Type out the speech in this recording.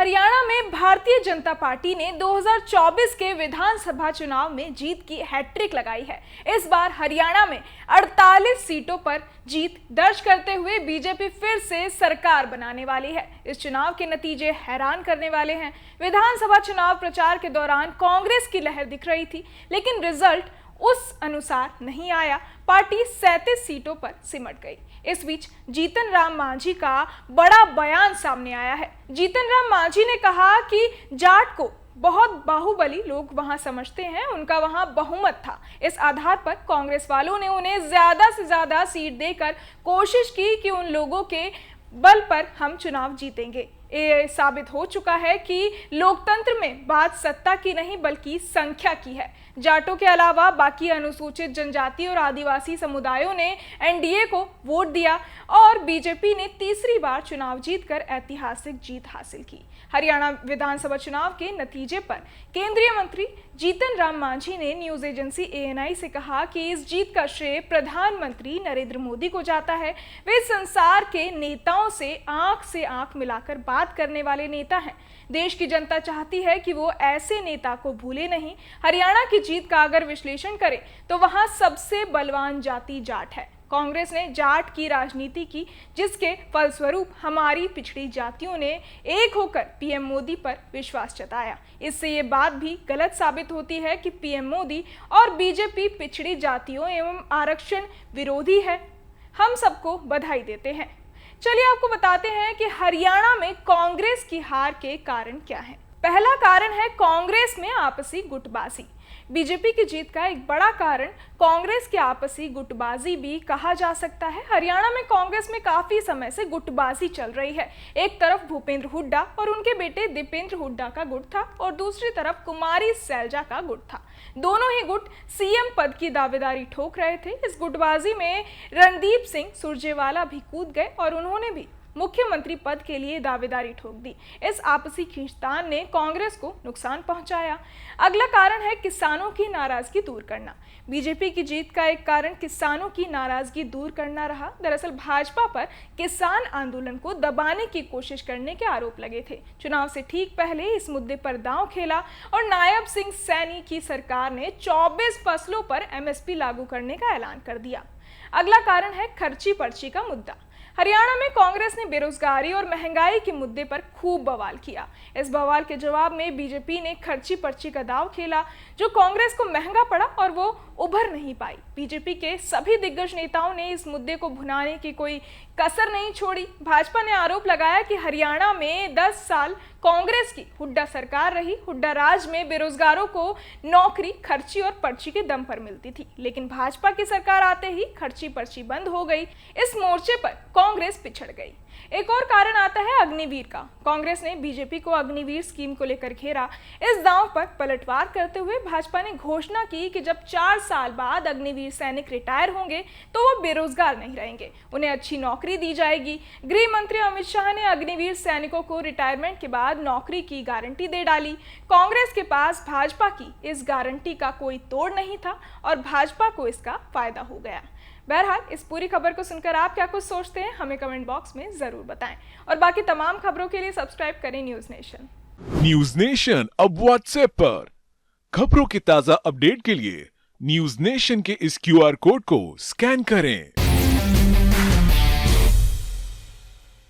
हरियाणा में भारतीय जनता पार्टी ने 2024 के विधानसभा चुनाव में जीत की हैट्रिक लगाई है। इस बार हरियाणा में 48 सीटों पर जीत दर्ज करते हुए बीजेपी फिर से सरकार बनाने वाली है। इस चुनाव के नतीजे हैरान करने वाले हैं। विधानसभा चुनाव प्रचार के दौरान कांग्रेस की लहर दिख रही थी, लेकिन रिजल्ट उस अनुसार नहीं आया। पार्टी 37 सीटों पर सिमट गई। इस बीच जीतन राम मांझी का बड़ा बयान सामने आया है। जीतन राम मांझी ने कहा कि जाट को बहुत बाहुबली लोग वहां समझते हैं, उनका वहां बहुमत था। इस आधार पर कांग्रेस वालों ने उन्हें ज्यादा से ज्यादा सीट देकर कोशिश की कि उन लोगों के बल पर हम चुनाव जीतेंगे। ये साबित हो चुका है कि लोकतंत्र में बात सत्ता की नहीं बल्कि संख्या की है। जाटों के अलावा बाकी अनुसूचित जनजाति और आदिवासी समुदायों ने एनडीए को वोट दिया और बीजेपी ने तीसरी बार चुनाव जीतकर ऐतिहासिक जीत हासिल की। हरियाणा विधानसभा चुनाव के नतीजे पर केंद्रीय मंत्री जीतन राम मांझी ने न्यूज एजेंसी एएनआई से कहा कि इस जीत का श्रेय प्रधानमंत्री नरेंद्र मोदी को जाता है। वे संसार के नेताओं से आंख मिलाकर बात करने वाले नेता हैं। देश की जनता चाहती है कि वो ऐसे नेता को भूले नहीं। हरियाणा की जीत का अगर विश्लेषण करें तो वहां सबसे बलवान जाति जाट है। कांग्रेस ने जाट की राजनीति की, जिसके फलस्वरूप हमारी पिछड़ी जातियों ने एक होकर पीएम मोदी पर विश्वास जताया। इससे ये बात भी गलत साबित होती है कि पीएम मोदी और बीजेपी पिछड़ी जातियों एवं आरक्षण विरोधी है। हम सबको बधाई देते हैं। चलिए आपको बताते हैं कि हरियाणा में कांग्रेस की हार के कारण क्या है। पहला कारण है कांग्रेस में आपसी गुटबाजी। बीजेपी की जीत का एक बड़ा कारण कांग्रेस की आपसी गुटबाजी भी कहा जा सकता है। हरियाणा में कांग्रेस में काफी समय से गुटबाजी चल रही है। एक तरफ भूपेंद्र हुड्डा और उनके बेटे दीपेंद्र हुड्डा का गुट था और दूसरी तरफ कुमारी सैलजा का गुट था। दोनों ही गुट सीएम पद की दावेदारी ठोक रहे थे। इस गुटबाजी में रणदीप सिंह सुरजेवाला भी कूद गए और उन्होंने भी मुख्यमंत्री पद के लिए दावेदारी ठोक दी। इस आपसी खींचतान ने कांग्रेस को नुकसान पहुंचाया। अगला कारण है किसानों की नाराजगी दूर करना। बीजेपी की जीत का एक कारण किसानों की नाराजगी दूर करना रहा। दरअसल भाजपा पर किसान आंदोलन को दबाने की कोशिश करने के आरोप लगे थे। चुनाव से ठीक पहले इस मुद्दे पर दांव खेला और नायब सिंह सैनी की सरकार ने 24 फसलों पर एमएसपी लागू करने का ऐलान कर दिया। अगला कारण है खर्ची पर्ची का मुद्दा। हरियाणा में कांग्रेस ने बेरोजगारी और महंगाई के मुद्दे पर खूब बवाल किया। इस बवाल के जवाब में बीजेपी ने खर्ची पर्ची का दांव खेला, जो कांग्रेस को महंगा पड़ा और वो उभर नहीं पाई। बीजेपी के सभी दिग्गज नेताओं ने इस मुद्दे को भुनाने की कोई कसर नहीं छोड़ी। भाजपा ने आरोप लगाया कि हरियाणा में 10 साल कांग्रेस की हुड्डा सरकार रही। हुड्डा राज में बेरोजगारों को नौकरी खर्ची और पर्ची के दम पर मिलती थी, लेकिन भाजपा की सरकार आते ही खर्ची पर्ची बंद हो गई। इस मोर्चे पर कांग्रेस पिछड़ गई। एक और कारण आता है अग्निवीर का। कांग्रेस ने बीजेपी को अग्निवीर स्कीम को लेकर घेरा। इस दांव पर पलटवार करते हुए भाजपा ने घोषणा की कि जब 4 साल बाद अग्निवीर सैनिक रिटायर होंगे तो वो बेरोजगार नहीं रहेंगे, उन्हें अच्छी नौकरी दी जाएगी। गृह मंत्री अमित शाह ने अग्निवीर सैनिकों को रिटायरमेंट के बाद नौकरी की गारंटी दे डाली। कांग्रेस के पास भाजपा की इस गारंटी का कोई तोड़ नहीं था और भाजपा को इसका फायदा हो गया। बहरहाल इस पूरी खबर को सुनकर आप क्या कुछ सोचते हैं, हमें कमेंट बॉक्स में जरूर बताएं और बाकी तमाम खबरों के लिए सब्सक्राइब करें न्यूज नेशन। न्यूज नेशन अब व्हाट्सएप पर खबरों के ताजा अपडेट के लिए न्यूज नेशन के इस क्यूआर कोड को स्कैन करें।